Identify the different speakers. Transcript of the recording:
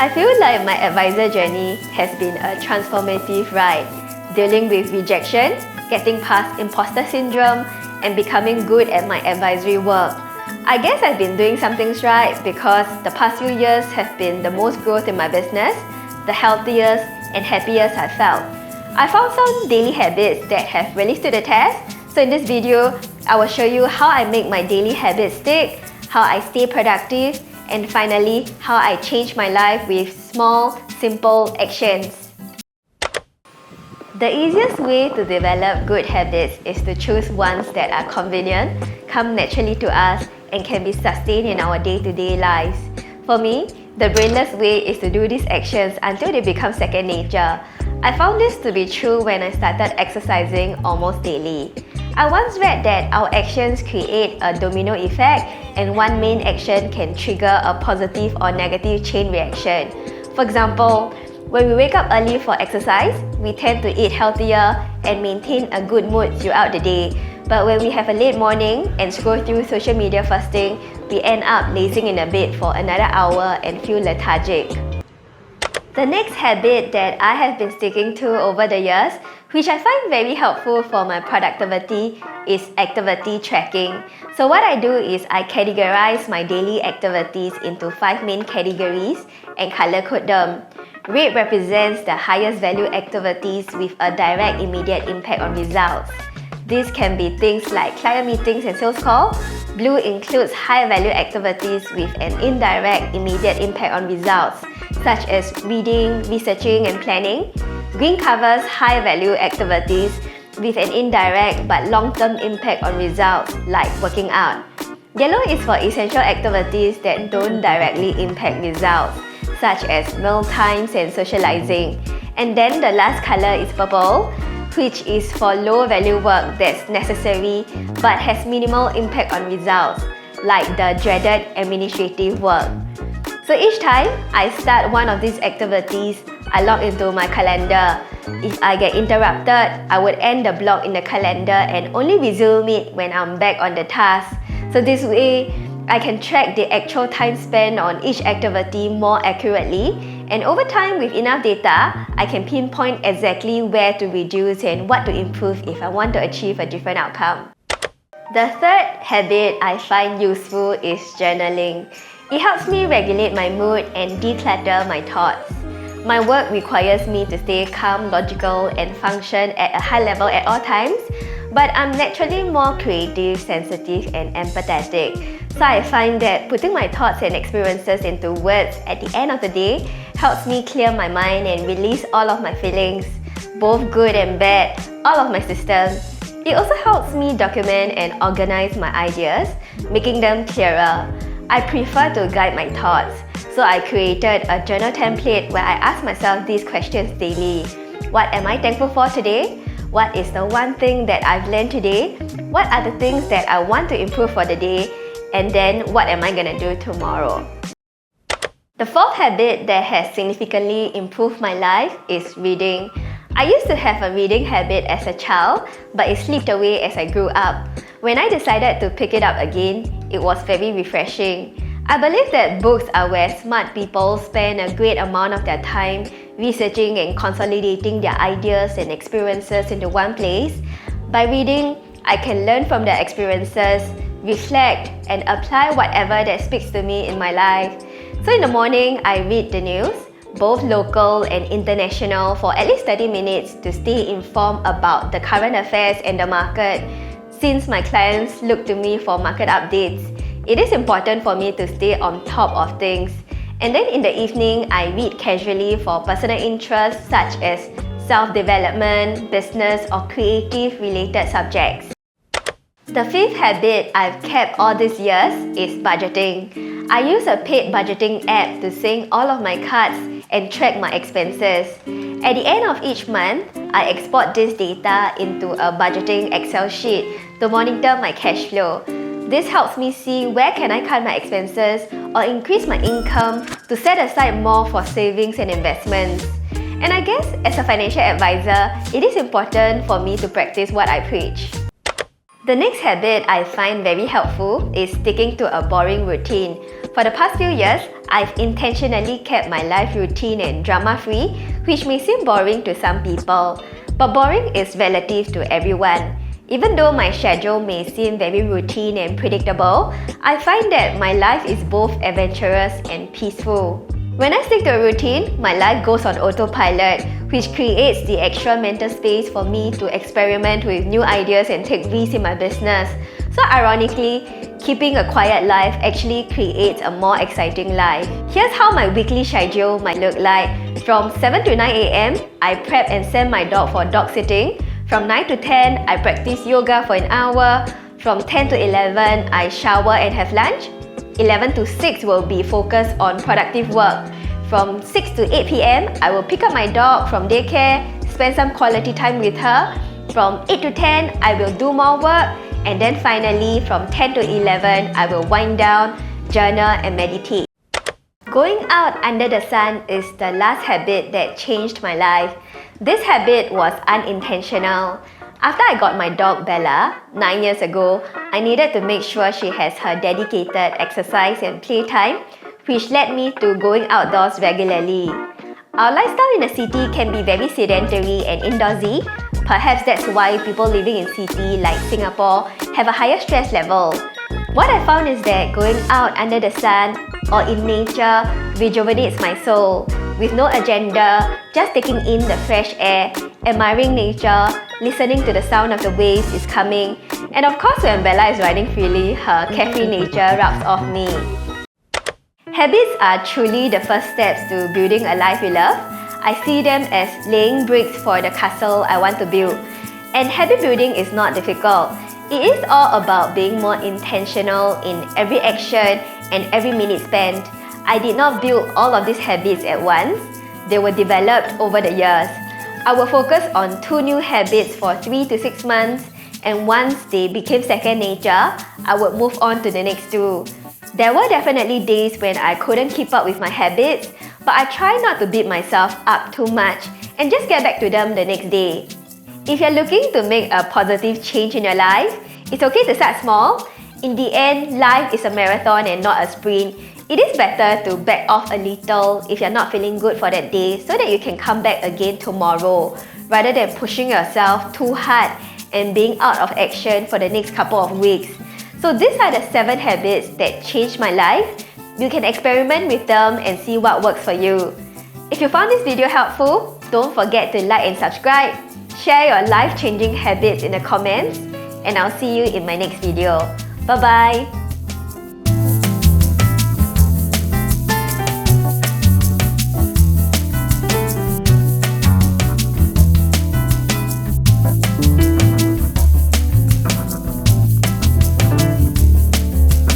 Speaker 1: I feel like my advisor journey has been a transformative ride, dealing with rejection, getting past imposter syndrome, and becoming good at my advisory work. I guess I've been doing some things right because the past few years have been the most growth in my business, the healthiest and happiest I've felt. I found some daily habits that have really stood the test. So in this video, I will show you how I make my daily habits stick, how I stay productive, and finally, how I change my life with small, simple actions. The easiest way to develop good habits is to choose ones that are convenient, come naturally to us, and can be sustained in our day-to-day lives. For me, the brainless way is to do these actions until they become second nature. I found this to be true when I started exercising almost daily. I once read that our actions create a domino effect and one main action can trigger a positive or negative chain reaction. For example, when we wake up early for exercise, we tend to eat healthier and maintain a good mood throughout the day. But when we have a late morning and scroll through social media first thing, we end up lazing in a bed for another hour and feel lethargic. The next habit that I have been sticking to over the years, which I find very helpful for my productivity, is activity tracking. So what I do is I categorize my daily activities into 5 main categories and color code them. Red represents the highest value activities with a direct immediate impact on results. These can be things like client meetings and sales calls. Blue includes high value activities with an indirect immediate impact on results, such as reading, researching, and planning. Green covers high value activities with an indirect but long-term impact on results, like working out. Yellow is for essential activities that don't directly impact results, such as meal times and socializing. And then the last color is purple, which is for low-value work that's necessary but has minimal impact on results, like the dreaded administrative work. So each time I start one of these activities, I log into my calendar. If I get interrupted, I would end the block in the calendar and only resume it when I'm back on the task. So this way, I can track the actual time spent on each activity more accurately, and over time with enough data, I can pinpoint exactly where to reduce and what to improve if I want to achieve a different outcome. The third habit I find useful is journaling. It helps me regulate my mood and declutter my thoughts. My work requires me to stay calm, logical, and function at a high level at all times, but I'm naturally more creative, sensitive, and empathetic. So I find that putting my thoughts and experiences into words at the end of the day helps me clear my mind and release all of my feelings, both good and bad, all of my systems. It also helps me document and organize my ideas, making them clearer. I prefer to guide my thoughts, so I created a journal template where I ask myself these questions daily. What am I thankful for today? What is the one thing that I've learned today? What are the things that I want to improve for the day? And then what am I gonna do tomorrow? The fourth habit that has significantly improved my life is reading. I used to have a reading habit as a child, but it slipped away as I grew up. When I decided to pick it up again, it was very refreshing. I believe that books are where smart people spend a great amount of their time researching and consolidating their ideas and experiences into one place. By reading, I can learn from their experiences, reflect, and apply whatever that speaks to me in my life. So in the morning, I read the news, both local and international, for at least 30 minutes to stay informed about the current affairs and the market. Since my clients look to me for market updates, it is important for me to stay on top of things. And then in the evening, I read casually for personal interests such as self-development, business, or creative-related subjects. The fifth habit I've kept all these years is budgeting. I use a paid budgeting app to sync all of my cards and track my expenses. At the end of each month, I export this data into a budgeting Excel sheet to monitor my cash flow. This helps me see where can I cut my expenses or increase my income to set aside more for savings and investments. And I guess as a financial advisor, it is important for me to practice what I preach. The next habit I find very helpful is sticking to a boring routine. For the past few years, I've intentionally kept my life routine and drama-free, which may seem boring to some people. But boring is relative to everyone. Even though my schedule may seem very routine and predictable, I find that my life is both adventurous and peaceful. When I stick to a routine, my life goes on autopilot, which creates the extra mental space for me to experiment with new ideas and take risks in my business. So ironically, keeping a quiet life actually creates a more exciting life. Here's how my weekly schedule might look like. From 7 to 9 a.m., I prep and send my dog for dog sitting. From 9 to 10, I practice yoga for an hour. From 10 to 11, I shower and have lunch. 11 to 6 will be focused on productive work. From 6 to 8 p.m., I will pick up my dog from daycare, spend some quality time with her. From 8 to 10, I will do more work. And then finally, from 10 to 11, I will wind down, journal and meditate. Going out under the sun is the last habit that changed my life. This habit was unintentional. After I got my dog Bella 9 years ago, I needed to make sure she has her dedicated exercise and playtime, which led me to going outdoors regularly. Our lifestyle in the city can be very sedentary and indoorsy. Perhaps that's why people living in city like Singapore have a higher stress level. What I found is that going out under the sun or in nature rejuvenates my soul. With no agenda, just taking in the fresh air, admiring nature, listening to the sound of the waves is coming. And of course, when Bella is riding freely, her carefree nature rubs off me. Habits are truly the first steps to building a life we love. I see them as laying bricks for the castle I want to build. And habit building is not difficult. It is all about being more intentional in every action and every minute spent. I did not build all of these habits at once. They were developed over the years. I will focus on 2 new habits for 3 to 6 months, and once they became second nature, I would move on to the next 2. There were definitely days when I couldn't keep up with my habits, but I try not to beat myself up too much and just get back to them the next day. If you're looking to make a positive change in your life, it's okay to start small. In the end, life is a marathon and not a sprint. It is better to back off a little if you're not feeling good for that day so that you can come back again tomorrow, rather than pushing yourself too hard and being out of action for the next couple of weeks. So these are the 7 habits that changed my life. You can experiment with them and see what works for you. If you found this video helpful, don't forget to like and subscribe. Share your life-changing habits in the comments, and I'll see you in my next video. Bye-bye!